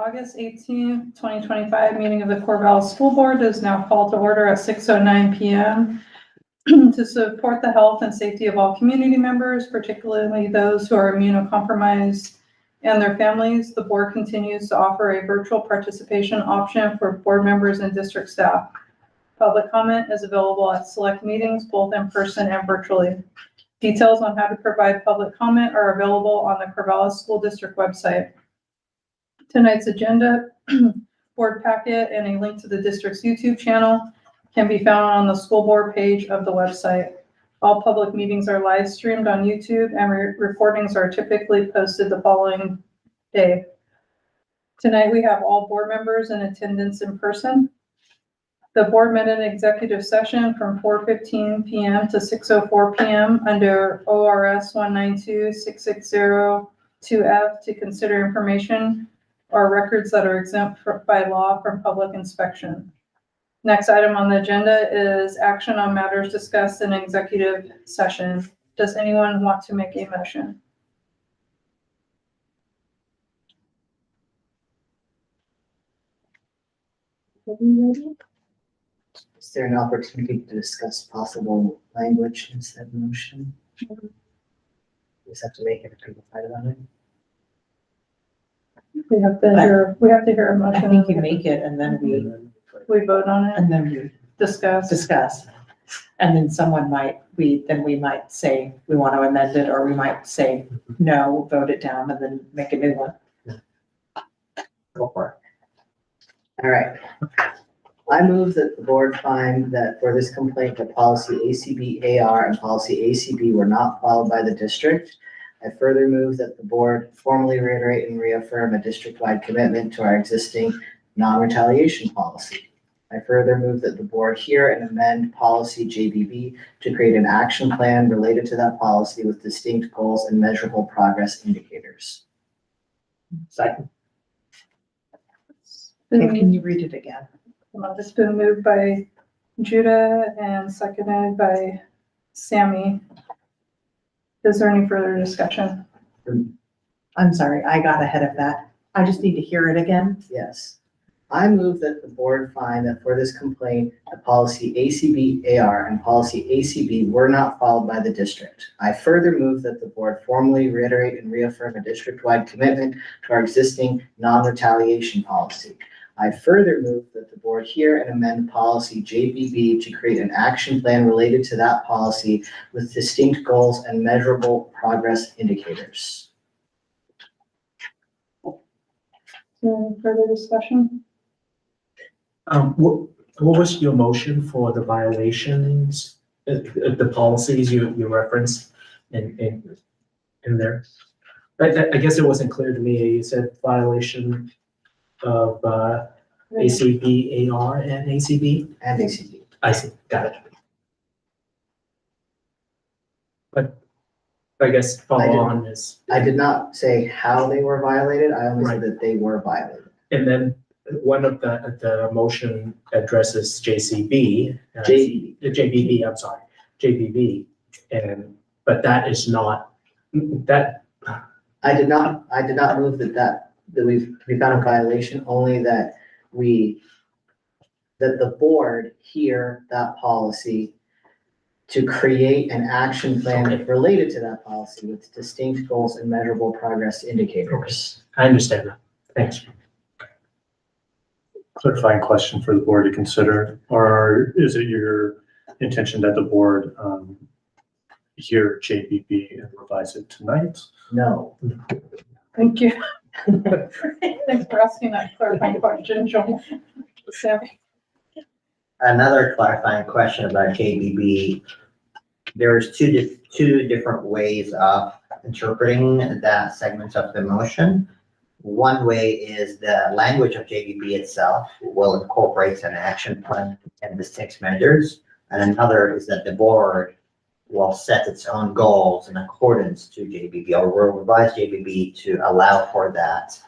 August 18th, 2025 meeting of the Corvallis School Board is now called to order at 6:09 p.m. To support the health and safety of all community members, particularly those who are immunocompromised and their families, the board continues to offer a virtual participation option for board members and district staff. Public comment is available at select meetings, both in person and virtually. Details on how to provide public comment are available on the Corvallis School District website. Tonight's agenda, board packet, and a link to the district's YouTube channel can be found on the school board page of the website. All public meetings are live streamed on YouTube and recordings are typically posted the following day. Tonight we have all board members in attendance in person. The board met in executive session from 4:15 p.m. to 6:04 p.m. under ORS 192-660-2F to consider information or records that are exempt by law from public inspection. Next item on the agenda is action on matters discussed in executive session. Does anyone want to make a motion? Is there an opportunity to discuss possible language in said motion? We just have to make it a people fight about it. We have to hear a motion. I think you make it and then We vote on it, and then we discuss. And then we might say we want to amend it, or we might say, no, we'll vote it down and then make a new one. Go for it. All right. I move that the board find that for this complaint, that policy ACB-AR and policy ACB were not followed by the district. I further move that the board formally reiterate and reaffirm a district-wide commitment to our existing non-retaliation policy. I further move that the board hear and amend policy JBB to create an action plan related to that policy with distinct goals and measurable progress indicators. Second. Can you read it again? It's been moved by Judah and seconded by Sammy. Is there any further discussion? I'm sorry, I got ahead of that. I just need to hear it again. Yes. I move that the board find that for this complaint, the policy ACB-AR and policy ACB were not followed by the district. I further move that the board formally reiterate and reaffirm a district-wide commitment to our existing non-retaliation policy. I further move that the board hear and amend policy JBB to create an action plan related to that policy with distinct goals and measurable progress indicators. Any further discussion? What was your motion for the violations, the policies you referenced in there? I guess it wasn't clear to me. You said violation of ACB, AR, and ACB? And ACB. I see, got it. But I guess follow on is. I did not say how they were violated. I only said that they were violated. And then one of the motion addresses JCB. JBB, I'm sorry, JBB. But that is not, that. I did not move that we found a violation, only that the board hear that policy to create an action plan related to that policy with distinct goals and measurable progress indicators. I understand that. Thanks. Clarifying question for the board to consider, or is it your intention that the board hear JBB and revise it tonight? No. Thank you. Thanks for asking that clarifying question, Joel. Sammy? Another clarifying question about JBB. There's two different ways of interpreting that segment of the motion. One way is the language of JBB itself will incorporate an action plan and distinct measures. And another is that the board will set its own goals in accordance to JBB, or will revise JBB to allow for that.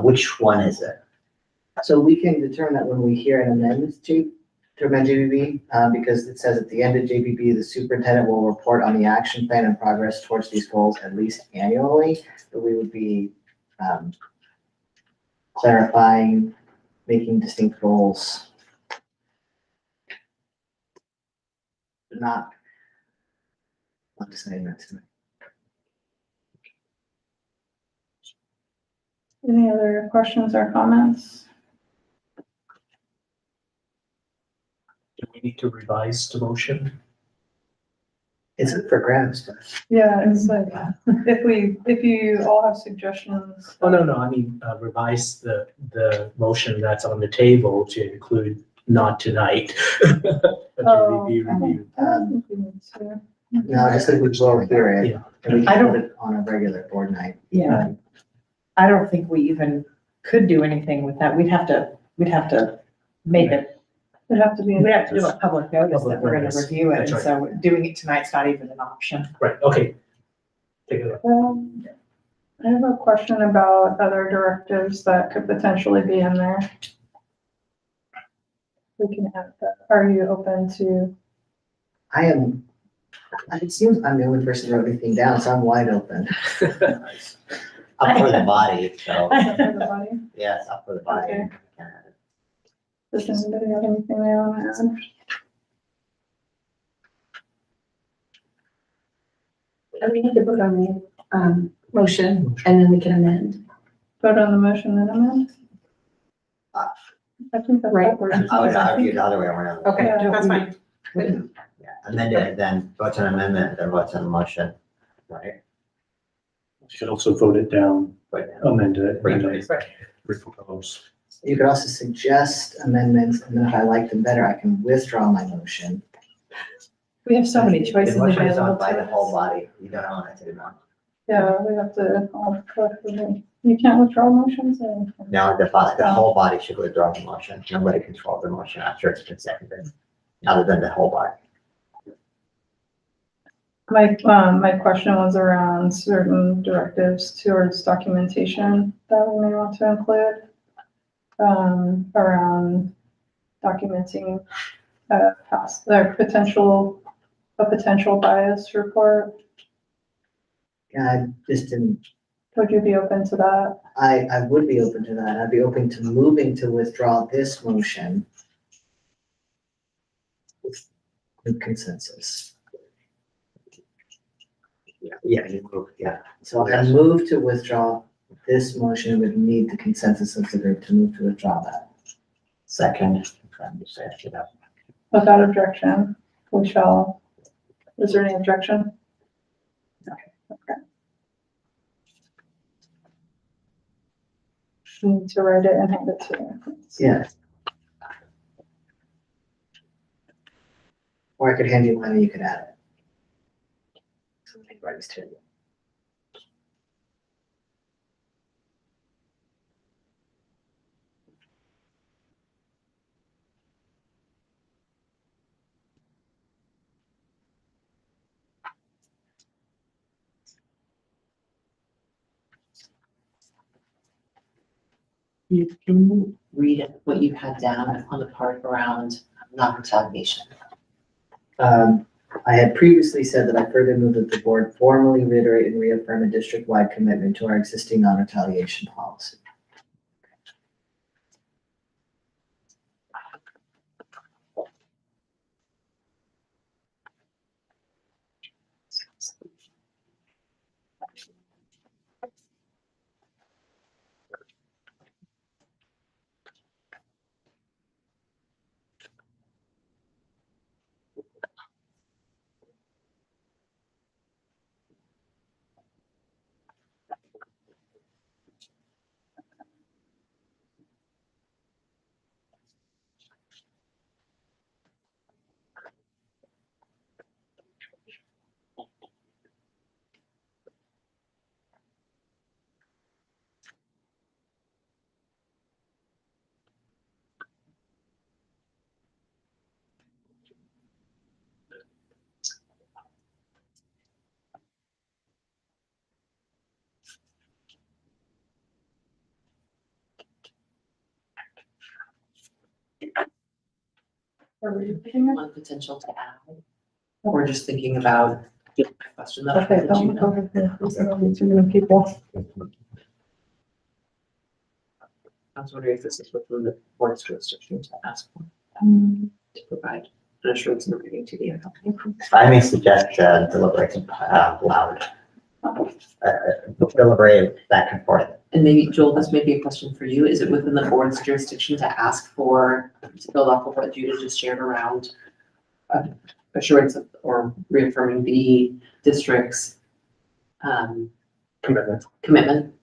Which one is it? So we can determine that when we hear an amendment to amend JBB, because it says at the end of JBB, the superintendent will report on the action plan and progress towards these goals at least annually. But we would be clarifying, making distinct roles. But not deciding that tonight. Any other questions or comments? Do we need to revise the motion? It's up for grabs, but Yeah, it's like, if you all have suggestions. Oh, no, I mean, revise the motion that's on the table to include not tonight. But to be reviewed. I don't think we need to. no, I just think we will hear it. Yeah. And we I can don't- put it on a regular board night. Yeah. I don't think we even could do anything with that. We'd have to make it, It'd have to be. we'd have to do a public notice that Public we're gonna notice. review it, That's and so doing it tonight's not even an option. Right, okay. Take it away. I have a question about other directives that could potentially be in there. We can add that. Are you open to? It seems I'm the only person who wrote anything down, so I'm wide open. Up for the body, so, Everybody? yes, up for the body. Okay. Does anybody have anything they want to add? And we need to vote on the, motion, and then we can amend. Vote on the motion then amend? I think that's Right. backwards. I would argue the other way around. Okay, Yeah. that's fine. Yeah, amend it, then vote on amendment, then vote on the motion, right? You could also vote it down, Right. amend it, and then Right. repropose. You could also suggest amendments, and then if I like them better, I can withdraw my motion. We have so many The choices motion is available on by to the whole us. body, you don't own it anymore. Yeah, we have to, all collectively. You can't withdraw motions or? Now, the whole body should withdraw the motion, nobody controls the motion after it's been seconded, other than the whole body. My question was around certain directives towards documentation that we may want to include. Around documenting, a potential bias report. I just didn't, Would you be open to that? I would be open to that. I'd be open to moving to withdraw this motion with consensus. Yeah, you move, yeah. So I move to withdraw this motion, would need the consensus of the group to move to withdraw that. Second, trying to say it up. Without objection, we shall, is there any objection? Okay. Need to write it and hand it to you. Yeah. Or I could hand you mine and you could add it. Something right to you. Can you read what you had down on the part around non-retaliation? I had previously said that I further move that the board formally reiterate and reaffirm a district-wide commitment to our existing non-retaliation policy. Are we repeating it? One potential to add? We're just thinking about the question that. Okay, that you don't know. go over there. These are only too many people. I was wondering if this is within the board's jurisdiction to ask for, to provide an assurance in writing to the applicant. If I may suggest, deliberating, loud. Deliberate back and forth. And maybe, Joel, this may be a question for you. Is it within the board's jurisdiction to ask for, to build off of what Judith just shared around assurance of, or reaffirming the district's commitment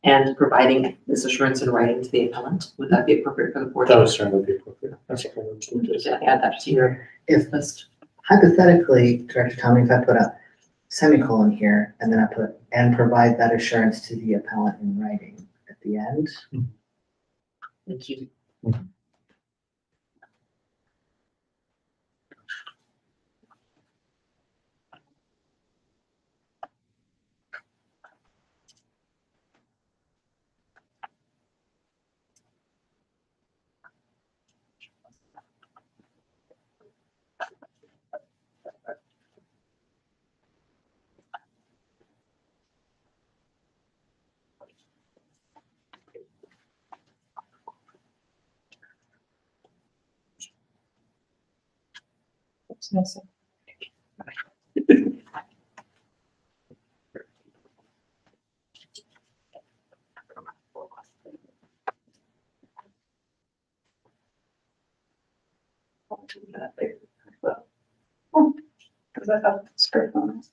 and providing this assurance in writing to the appellant? Would that be appropriate for the board? That would certainly be appropriate. That's what I would do. Just add that to your If list. hypothetically, Director Tommy, if I put a semicolon here and then I put, and provide that assurance to the appellant in writing at the end. Thank you. That's missing. I'll do that later. Because I have script on it.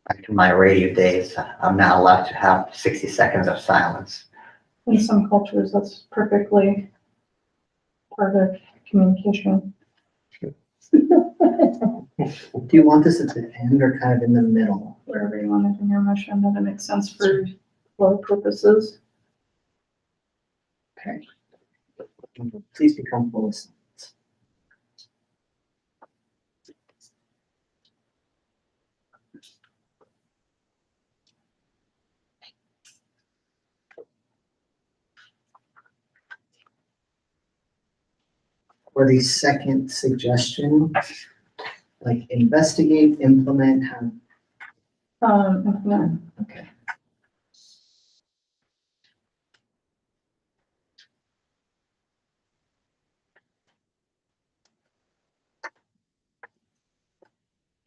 Back to my radio days, I'm not allowed to have 60 seconds of silence. In some cultures, that's perfectly part of communication. Do you want this at the end or kind of in the middle? Wherever you want it in your motion, that it makes sense for flow purposes. Okay. Please be comfortable with silence. For the second suggestion, like investigate, implement, have, No, okay.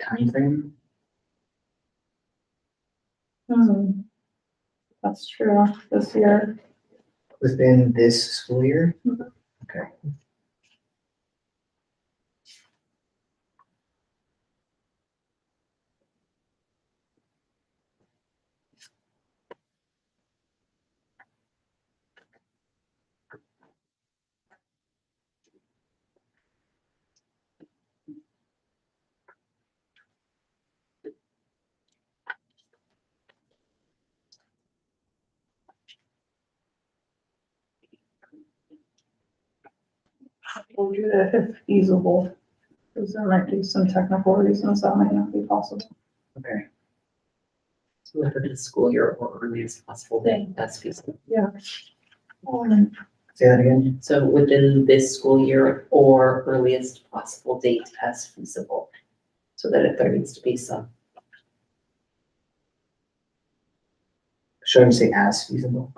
Timeframe, that's true this year. within this school year? Mhm. Okay. We'll do that if feasible, because there might be some technical reasons that might not be possible. Okay. So within the school year or earliest possible day, that's feasible. Say that again? So within this school year or earliest possible date as feasible. So that if there needs to be some, Should I say as feasible?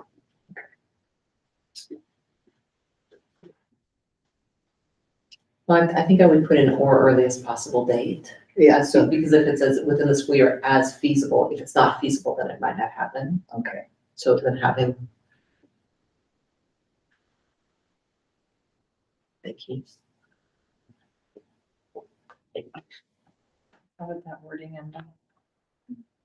well, I think I would put in or earliest possible date. Yeah, So so, because if it says within the school year as feasible, if it's not feasible, then it might not happen. okay. So then having. Thank you. How would that wording end up?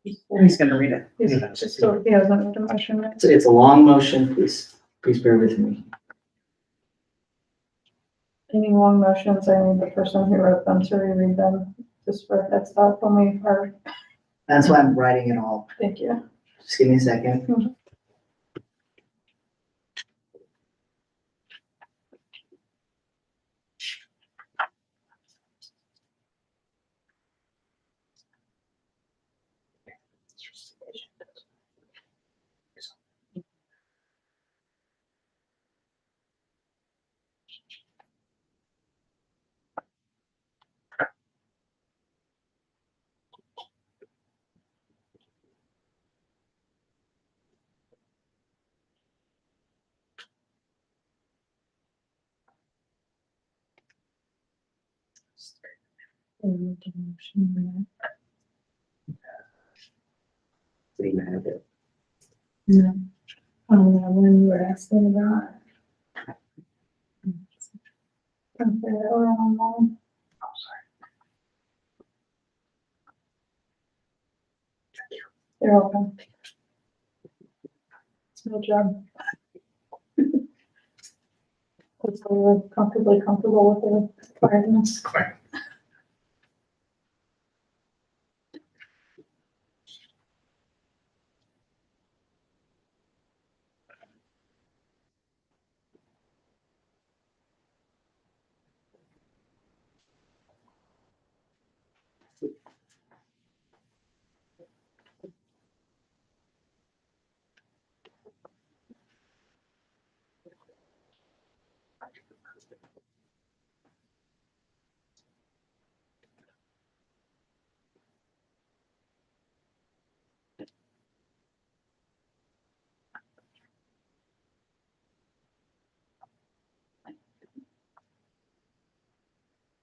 He's gonna read it. Just so he hasn't made a motion, right? It's a long motion, please bear with me. Any long motions, I need the person who wrote them to reread them, just for a heads up when we are, That's why I'm writing it all. thank you. Just give me a second. City manager. When you were asking about. You're welcome. It's no job. Hopefully we're comfortable with the quietness.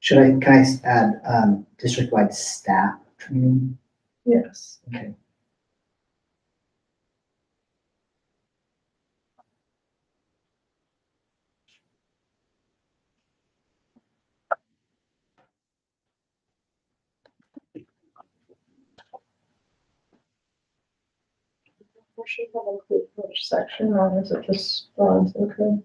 Can I add, district-wide staff training? Yes. Okay. We should have included which section, or is it just, okay?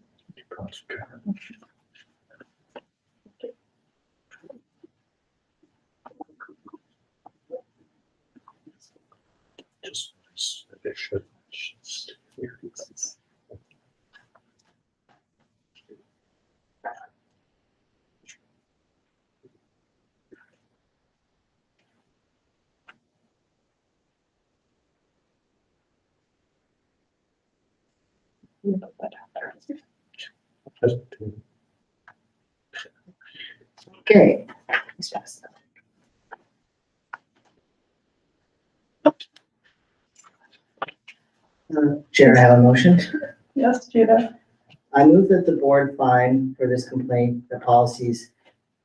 Just addition. Just here. You put that out there. Just Okay. Chair, I have a motion. Yes, Judah. I move that the board find for this complaint the policies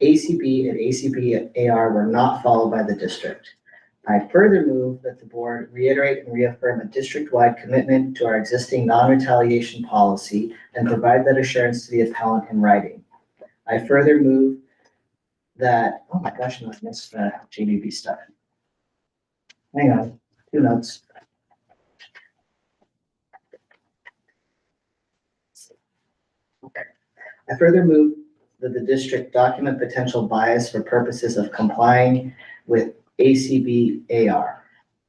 ACB and ACB-AR were not followed by the district. I further move that the board reiterate and reaffirm a district-wide commitment to our existing non-retaliation policy and provide that assurance to the appellant in writing. I further move that, oh my gosh, no, I missed the JDB stuff. Hang on, 2 notes. Okay. I further move that the district document potential bias for purposes of complying with ACB-AR.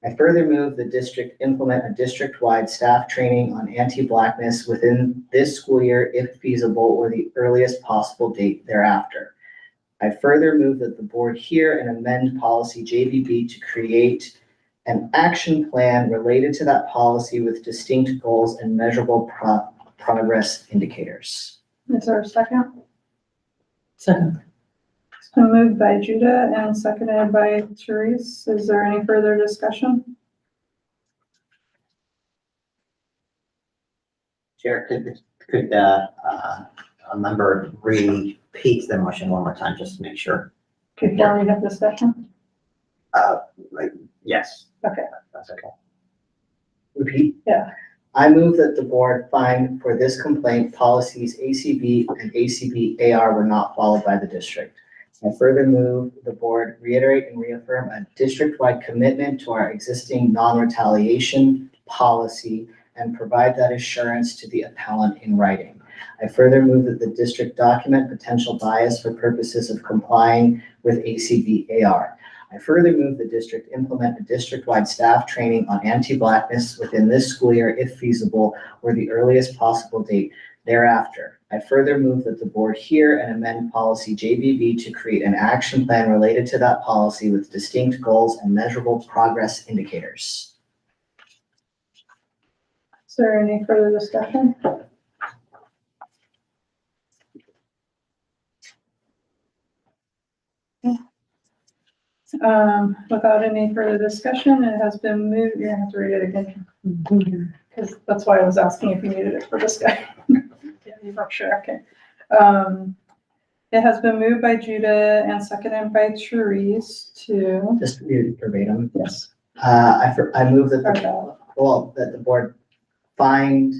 I further move the district implement a district-wide staff training on anti-Blackness within this school year if feasible or the earliest possible date thereafter. I further move that the board hear and amend policy JBB to create an action plan related to that policy with distinct goals and measurable progress indicators. Is there a second? Second. It's been moved by Judah and seconded by Therese. Is there any further discussion? Chair, could a member repeat the motion one more time, just to make sure? Before we have discussion? Yes. Okay. That's okay. Repeat? Yeah. I move that the board find for this complaint policies ACB and ACB-AR were not followed by the district. I further move the board reiterate and reaffirm a district-wide commitment to our existing non-retaliation policy and provide that assurance to the appellant in writing. I further move that the district document potential bias for purposes of complying with ACB-AR. I further move the district implement a district-wide staff training on anti-Blackness within this school year if feasible or the earliest possible date thereafter. I further move that the board hear and amend policy JBB to create an action plan related to that policy with distinct goals and measurable progress indicators. Is there any further discussion? Without any further discussion, it has been moved, you're gonna have to read it again. Because that's why I was asking if you needed it for discussion. Yeah, you weren't sure, okay. It has been moved by Judah and seconded by Therese to, Just to read it verbatim. yes, I move that start the, that. well, that the board find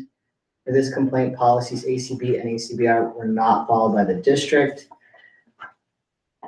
for this complaint, policies ACB and ACBR were not followed by the district.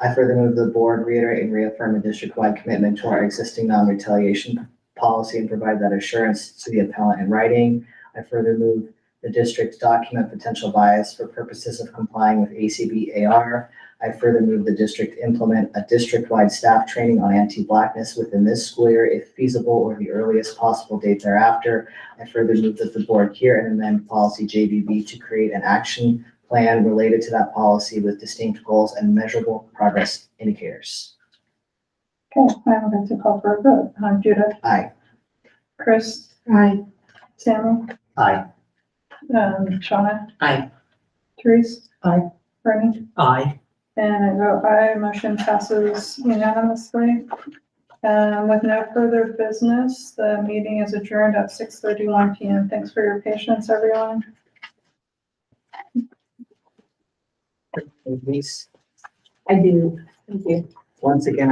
I further move the board reiterate and reaffirm a district-wide commitment to our existing non-retaliation policy and provide that assurance to the appellant in writing. I further move the district document potential bias for purposes of complying with ACB AR. I further move the district implement a district-wide staff training on anti-blackness within this school year if feasible or the earliest possible date thereafter. I further move that the board hear and amend policy JBB to create an action plan related to that policy with distinct goals and measurable progress indicators. Okay, I'm going to call for a vote. Judah, Aye. Chris, Aye. Sammy, Aye. Shauna. Aye. Therese. Aye. Bernie. Aye. And I vote aye, motion passes unanimously. With no further business, the meeting is adjourned at 6:31 PM. Thanks for your patience, everyone. Denise, I do. Thank you. once again,